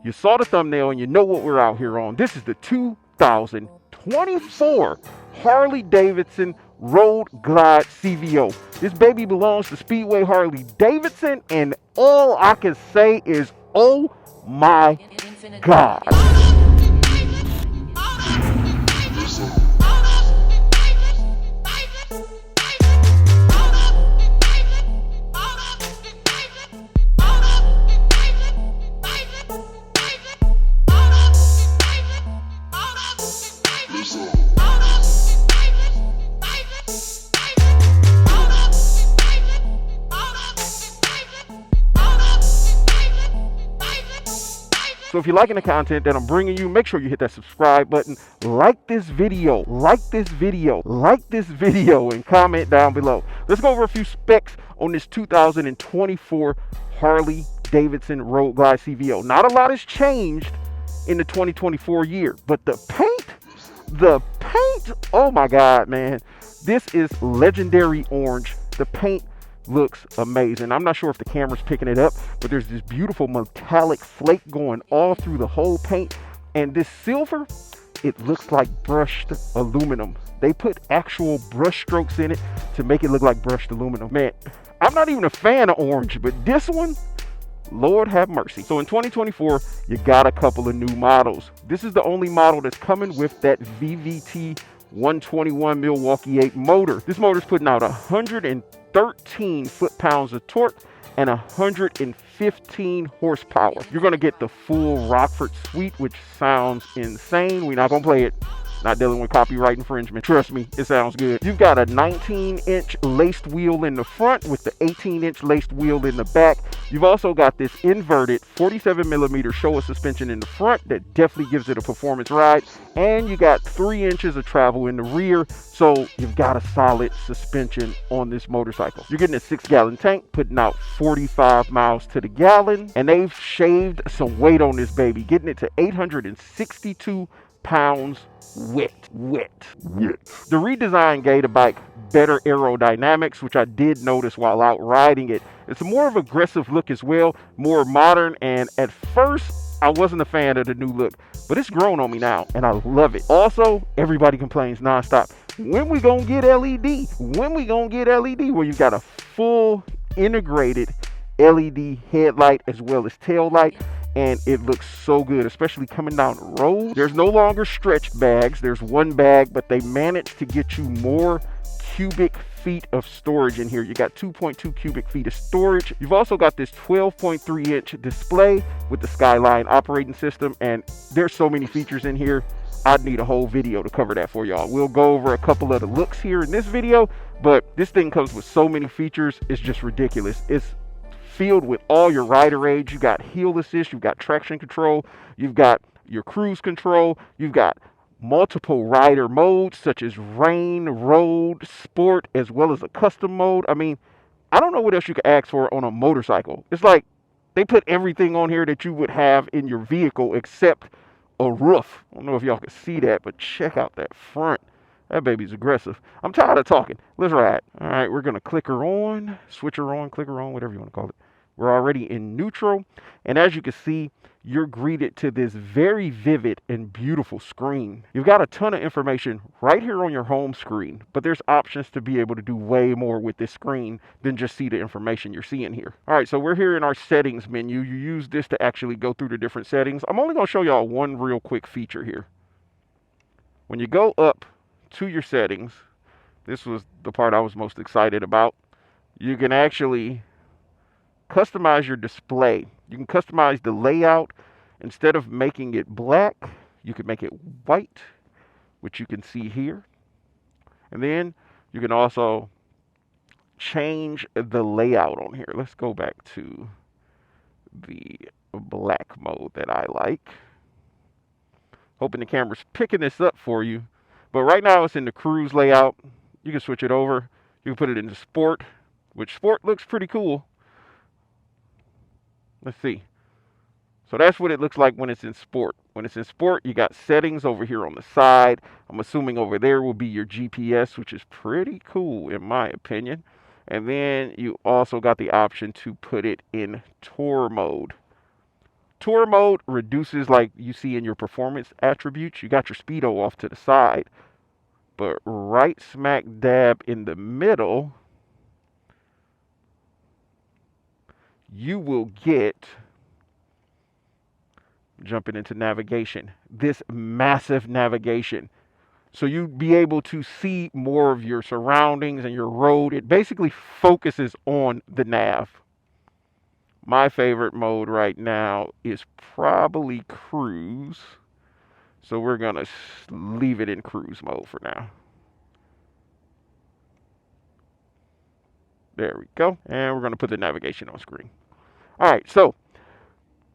You saw the thumbnail and you know what we're out here on. This is the 2024 Harley-Davidson Road Glide CVO. This baby belongs to Speedway Harley-Davidson, and all I can say is, oh my God. So if you're liking the content that I'm bringing you, make sure you hit that subscribe button, like this video, and comment down below. Let's go over a few specs on this 2024 Harley-Davidson Road Glide CVO. Not a lot has changed in the 2024 year, but the paint, oh my God, man. This is legendary orange. The paint looks amazing. I'm not sure if the camera's picking it up, but there's this beautiful metallic flake going all through the whole paint. And this silver, it looks like brushed aluminum. They put actual brush strokes in it to make it look like brushed aluminum. Man, I'm not even a fan of orange, but this one, Lord have mercy. So in 2024, you got a couple of new models. This is the only model that's coming with that VVT 121 Milwaukee 8 motor. This motor's putting out 113 foot-pounds of torque and 115 horsepower. You're going to get the full Rockford suite, which sounds insane. We're not going to play it. Not dealing with copyright infringement. Trust me, it sounds good. You've got a 19-inch laced wheel in the front with the 18-inch laced wheel in the back. You've also got this inverted 47mm Showa suspension in the front that definitely gives it a performance ride. And you got 3 inches of travel in the rear, so you've got a solid suspension on this motorcycle. You're getting a 6-gallon tank, putting out 45 miles to the gallon. And they've shaved some weight on this baby, getting it to 862 pounds wet. The redesign gave the bike better aerodynamics, which I did notice while out riding it. It's a more of an aggressive look as well, more modern, and at first I wasn't a fan of the new look, but it's grown on me now and I love it. Also, everybody complains nonstop, when we gonna get LED? Well, you got a full integrated LED headlight as well as tail light, and it looks so good, especially coming down the road. There's no longer stretched bags. There's one bag, but they managed to get you more cubic feet of storage in here. You got 2.2 cubic feet of storage. You've also got this 12.3-inch display with the Skyline operating system, and there's so many features in here. I'd need a whole video to cover that for y'all. We'll go over a couple of the looks here in this video, but this thing comes with so many features, it's just ridiculous. It's filled with all your rider aids. You got heel assist, you've got traction control, you've got your cruise control, you've got multiple rider modes such as rain, road, sport, as well as a custom mode. I mean, I don't know what else you could ask for on a motorcycle. It's like they put everything on here that you would have in your vehicle except a roof. I don't know if y'all can see that, but check out that front. That baby's aggressive. I'm tired of talking. Let's ride. All right, we're going to click her on, switch her on, click her on, whatever you want to call it. We're already in neutral. And as you can see, you're greeted to this very vivid and beautiful screen. You've got a ton of information right here on your home screen, but there's options to be able to do way more with this screen than just see the information you're seeing here. All right, so we're here in our settings menu. You use this to actually go through the different settings. I'm only going to show y'all one real quick feature here. When you go up to your settings, this was the part I was most excited about. You can actually customize your display. You can customize the layout. Instead of making it black, you can make it white, which you can see here. And then you can also change the layout on here. Let's go back to the black mode that I like. Hoping the camera's picking this up for you. But right now it's in the cruise layout. You can switch it over. You can put it into sport, which sport looks pretty cool. Let's see. So that's what it looks like when it's in sport. When it's in sport, you got settings over here on the side. I'm assuming over there will be your GPS, which is pretty cool in my opinion. And then you also got the option to put it in tour mode. Tour mode reduces, like you see in your performance attributes, you got your speedo off to the side, but right smack dab in the middle, you will get, jumping into navigation, this massive navigation. So you'd be able to see more of your surroundings and your road. It basically focuses on the nav. My favorite mode right now is probably cruise. So we're going to leave it in cruise mode for now. There we go. And we're going to put the navigation on screen. All right, so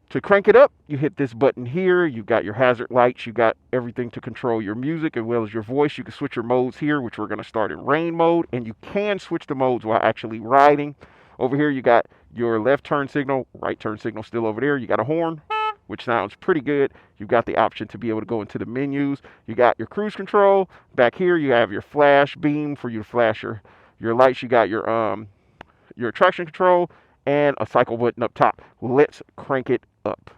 to crank it up, you hit this button here. You got your hazard lights. You got everything to control your music as well as your voice. You can switch your modes here, which we're going to start in rain mode. And you can switch the modes while actually riding. Over here, you got your left turn signal, right turn signal still over there. You got a horn, which sounds pretty good. You've got the option to be able to go into the menus. You got your cruise control. Back here, you have your flash beam for you to flash your lights. You got your traction control and a cycle button up top. Let's crank it up.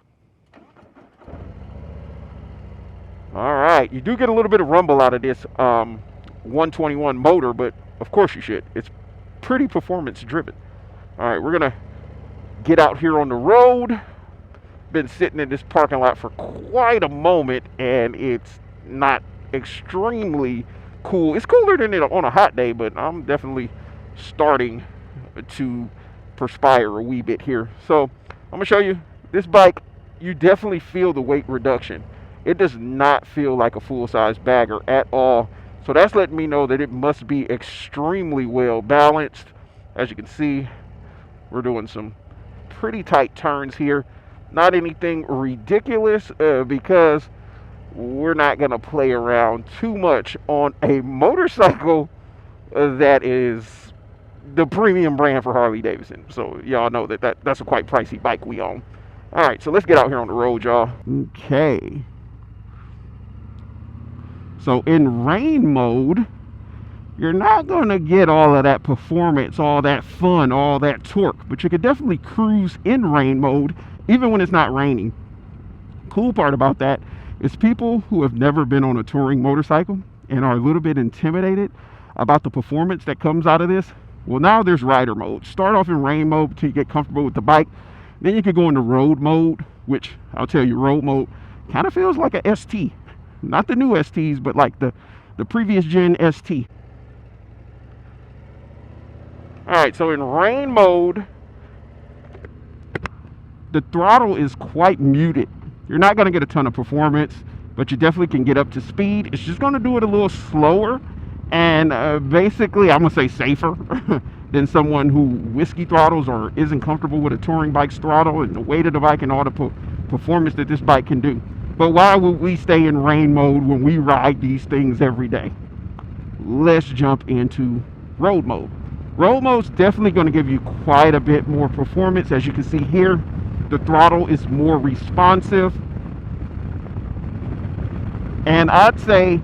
All right, you do get a little bit of rumble out of this 121 motor, but of course you should. It's pretty performance driven. All right, we're gonna get out here on the road. Been sitting in this parking lot for quite a moment, and it's not extremely cool. It's cooler than it on a hot day, but I'm definitely starting to perspire a wee bit here. So I'm gonna show you this bike. You definitely feel the weight reduction. It does not feel like a full-size bagger at all. So that's letting me know that it must be extremely well balanced. As you can see, we're doing some pretty tight turns here. Not anything ridiculous because we're not going to play around too much on a motorcycle that is the premium brand for Harley-Davidson. So y'all know that's a quite pricey bike we own. All right, so let's get out here on the road, y'all. Okay. So in rain mode, you're not going to get all of that performance, all that fun, all that torque, but you can definitely cruise in rain mode even when it's not raining. Cool part about that is people who have never been on a touring motorcycle and are a little bit intimidated about the performance that comes out of this. Well, now there's rider mode. Start off in rain mode until you get comfortable with the bike. Then you can go into road mode, which I'll tell you, road mode kind of feels like a ST. Not the new STs, but like the previous gen ST. All right, so in rain mode, the throttle is quite muted. You're not going to get a ton of performance, but you definitely can get up to speed. It's just going to do it a little slower and basically, I'm going to say safer than someone who whiskey throttles or isn't comfortable with a touring bike's throttle and the weight of the bike and all the performance that this bike can do. But why would we stay in rain mode when we ride these things every day? Let's jump into road mode. Road mode's definitely going to give you quite a bit more performance. As you can see here, the throttle is more responsive. And I'd say,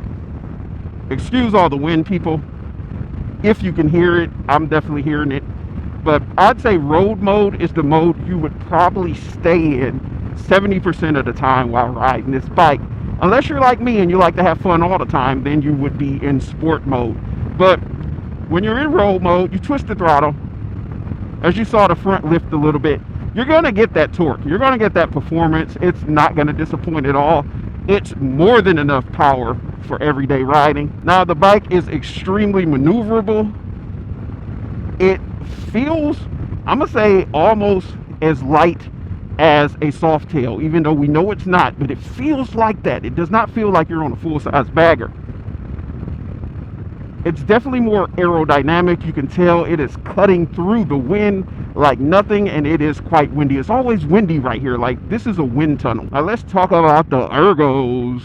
excuse all the wind, people. If you can hear it, I'm definitely hearing it. But I'd say road mode is the mode you would probably stay in 70% of the time while riding this bike. Unless you're like me and you like to have fun all the time, then you would be in sport mode. But when you're in road mode, you twist the throttle. As you saw the front lift a little bit, you're going to get that torque. You're going to get that performance. It's not going to disappoint at all. It's more than enough power for everyday riding. Now, the bike is extremely maneuverable. It feels, I'm going to say, almost as light as a Softail, even though we know it's not, but it feels like that. It does not feel like you're on a full-size bagger. It's definitely more aerodynamic. You can tell it is cutting through the wind like nothing, and it is quite windy. It's always windy right here. Like, this is a wind tunnel. Now, let's talk about the ergos.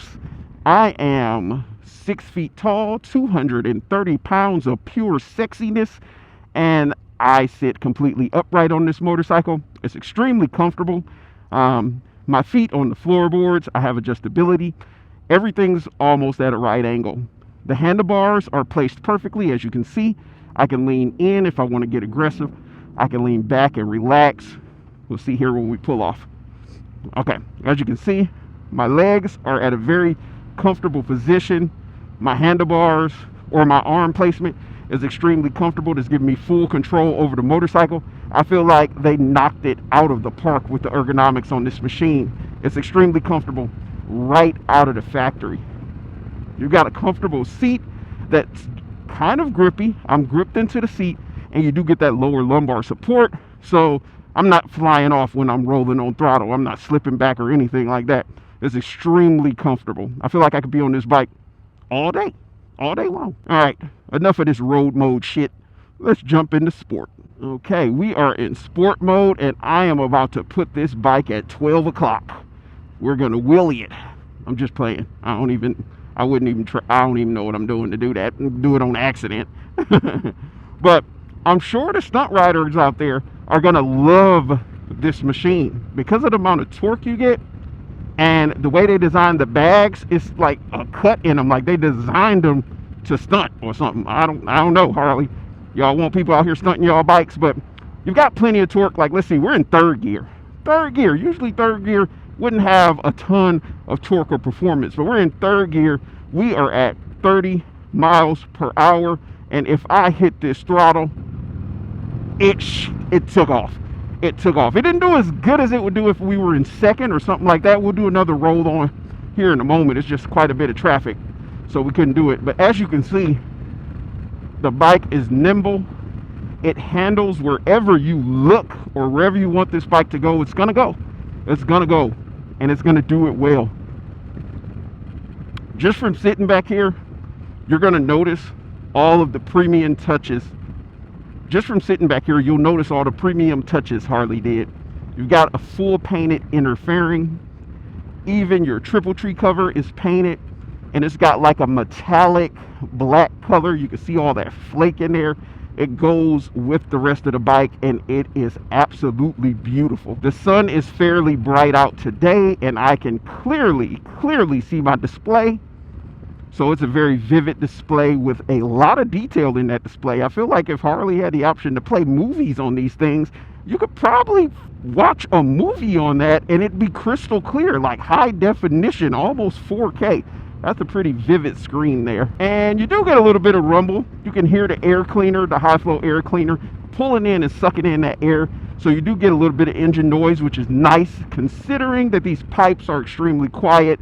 I am 6 feet tall, 230 pounds of pure sexiness, and I sit completely upright on this motorcycle. It's extremely comfortable. My feet on the floorboards. I have adjustability. Everything's almost at a right angle. The handlebars are placed perfectly, as you can see. I can lean in if I want to get aggressive. I can lean back and relax. We'll see here when we pull off. Okay, as you can see, my legs are at a very comfortable position. My handlebars or my arm placement is extremely comfortable. It's giving me full control over the motorcycle. I feel like they knocked it out of the park with the ergonomics on this machine. It's extremely comfortable right out of the factory. You've got a comfortable seat that's kind of grippy. I'm gripped into the seat, and you do get that lower lumbar support, so I'm not flying off when I'm rolling on throttle. I'm not slipping back or anything like that. It's extremely comfortable. I feel like I could be on this bike all day long. All right, enough of this road mode shit. Let's jump into sport. Okay, we are in sport mode, and I am about to put this bike at 12 o'clock. We're gonna wheelie it. I'm just playing. I don't even know what I'm doing to do that. Do it on accident. But I'm sure the stunt riders out there are gonna love this machine because of the amount of torque you get. And the way they designed the bags, it's like a cut in them, like they designed them to stunt or something. I don't know, Harley. Y'all want people out here stunting y'all bikes, but you've got plenty of torque. Like, let's see, we're in third gear. Usually third gear wouldn't have a ton of torque or performance, but we're in third gear. We are at 30 miles per hour, and if I hit this throttle, it took off. It didn't do as good as it would do if we were in second or something like that. We'll do another roll on here in a moment. It's just quite a bit of traffic, so we couldn't do it. But as you can see, the bike is nimble. It handles wherever you look or wherever you want this bike to go. It's gonna go, and it's gonna do it well. Just from sitting back here, you're gonna notice all of the premium touches. Just from sitting back here, you'll notice all the premium touches Harley did. You've got a full painted inner fairing. Even your triple tree cover is painted, and it's got like a metallic black color. You can see all that flake in there. It goes with the rest of the bike, and it is absolutely beautiful. The sun is fairly bright out today, and I can clearly see my display. So it's a very vivid display with a lot of detail in that display. I feel like if Harley had the option to play movies on these things, you could probably watch a movie on that and it'd be crystal clear, like high definition, almost 4K. That's a pretty vivid screen there. And you do get a little bit of rumble. You can hear the air cleaner, the high flow air cleaner, pulling in and sucking in that air. So you do get a little bit of engine noise, which is nice considering that these pipes are extremely quiet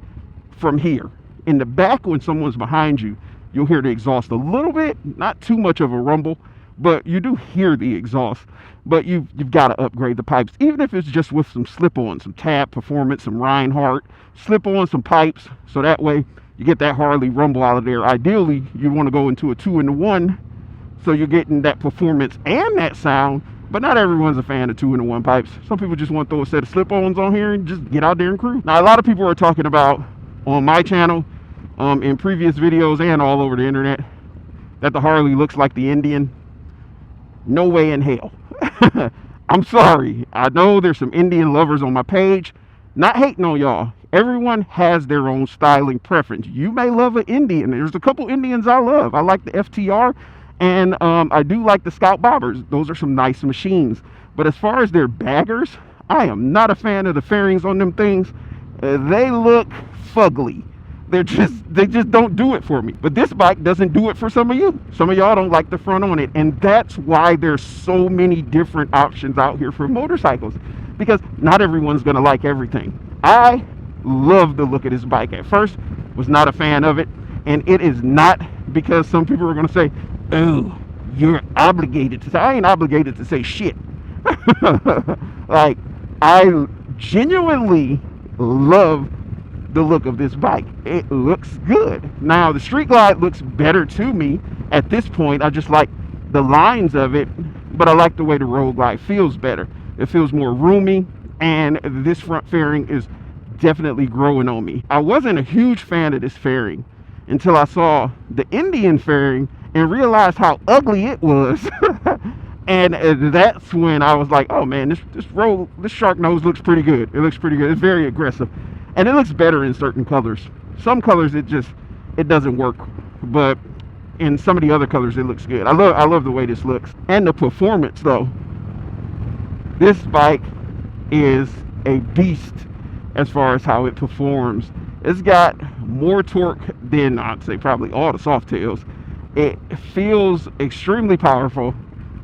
from here. In the back, when someone's behind you, you'll hear the exhaust a little bit, not too much of a rumble, but you do hear the exhaust. But you've got to upgrade the pipes, even if it's just with some slip-on, some Tab Performance, some Reinhardt, slip on some pipes, so that way you get that Harley rumble out of there. Ideally, you want to go into a 2-in-1, so you're getting that performance and that sound, but not everyone's a fan of 2-in-1 pipes. Some people just want to throw a set of slip-ons on here and just get out there and cruise. Now, a lot of people are talking about on my channel, in previous videos and all over the internet, that the Harley looks like the Indian. No way in hell. I'm sorry. I know there's some Indian lovers on my page. Not hating on y'all. Everyone has their own styling preference. You may love an Indian. There's a couple Indians I love. I like the FTR, and I do like the Scout Bobbers. Those are some nice machines. But as far as their baggers, I am not a fan of the fairings on them things. They look fugly. They just don't do it for me. But this bike doesn't do it for some of you. Some of y'all don't like the front on it, and that's why there's so many different options out here for motorcycles, because not everyone's gonna like everything. I love the look of this bike. At first, was not a fan of it, and it is not because some people are gonna say, "Oh, you're obligated to say." I ain't obligated to say shit. Like, I genuinely love the look of this bike. It looks good. Now, the Street Glide looks better to me at this point. I just like the lines of it, but I like the way the Road Glide feels better. It feels more roomy, and this front fairing is definitely growing on me. I wasn't a huge fan of this fairing until I saw the Indian fairing and realized how ugly it was. And that's when I was like, oh man, this shark nose looks pretty good. It looks pretty good. It's very aggressive. And it looks better in certain colors. Some colors it doesn't work, but in some of the other colors it looks good. I love the way this looks. And the performance though. This bike is a beast. as far as how it performs. It's got more torque than, I'd say, probably all the Softails. It feels extremely powerful,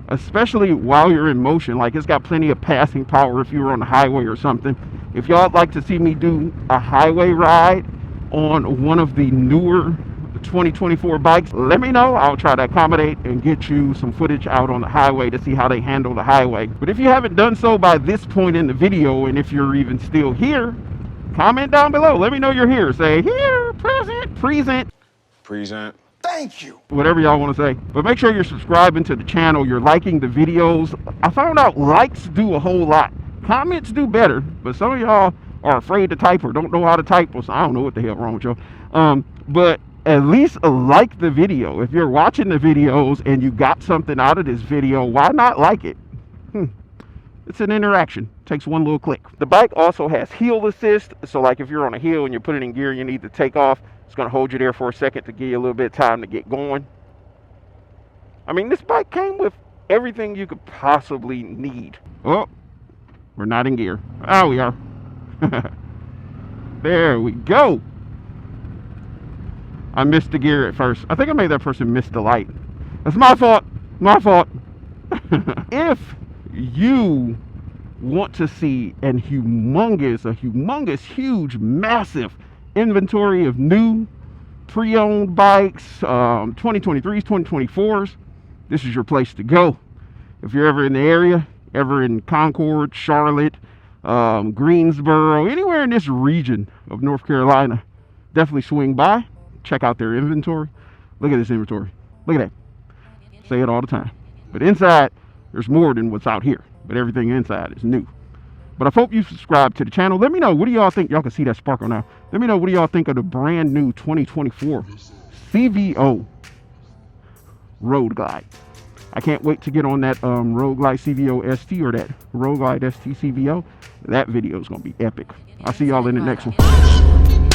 especially while you're in motion. Like, it's got plenty of passing power if you were on the highway or something. If y'all would like to see me do a highway ride on one of the newer 2024 bikes, let me know. I'll try to accommodate and get you some footage out on the highway to see how they handle the highway. But if you haven't done so by this point in the video, and if you're even still here, comment down below. Let me know you're here. Say here, present. Thank you. Whatever y'all want to say. But make sure you're subscribing to the channel. You're liking the videos. I found out likes do a whole lot. Comments do better. But some of y'all are afraid to type or don't know how to type. So I don't know what the hell wrong with y'all. But at least like the video. If you're watching the videos and you got something out of this video, why not like it? It's an interaction. Takes one little click. The bike also has heel assist. So like if you're on a hill and you're putting in gear, you need to take off. It's going to hold you there for a second to give you a little bit of time to get going. I mean, this bike came with everything you could possibly need. Oh, we're not in gear. Oh, we are. There we go. I missed the gear at first. I think I made that person miss the light. That's my fault. My fault. If you want to see a humongous, huge, massive inventory of new pre-owned bikes, 2023s, 2024s, this is your place to go. If you're ever in the area, ever in Concord, Charlotte, Greensboro, anywhere in this region of North Carolina, definitely swing by, check out their inventory. Look at this inventory. Look at that. Say it all the time. But inside, there's more than what's out here. But everything inside is new. But I hope you subscribe to the channel. Let me know, what do y'all think? Y'all can see that sparkle now. Let me know, what do y'all think of the brand new 2024 CVO Road Glide? I can't wait to get on that Road Glide CVO ST or that Road Glide ST CVO. That video is going to be epic. I'll see y'all in the next one.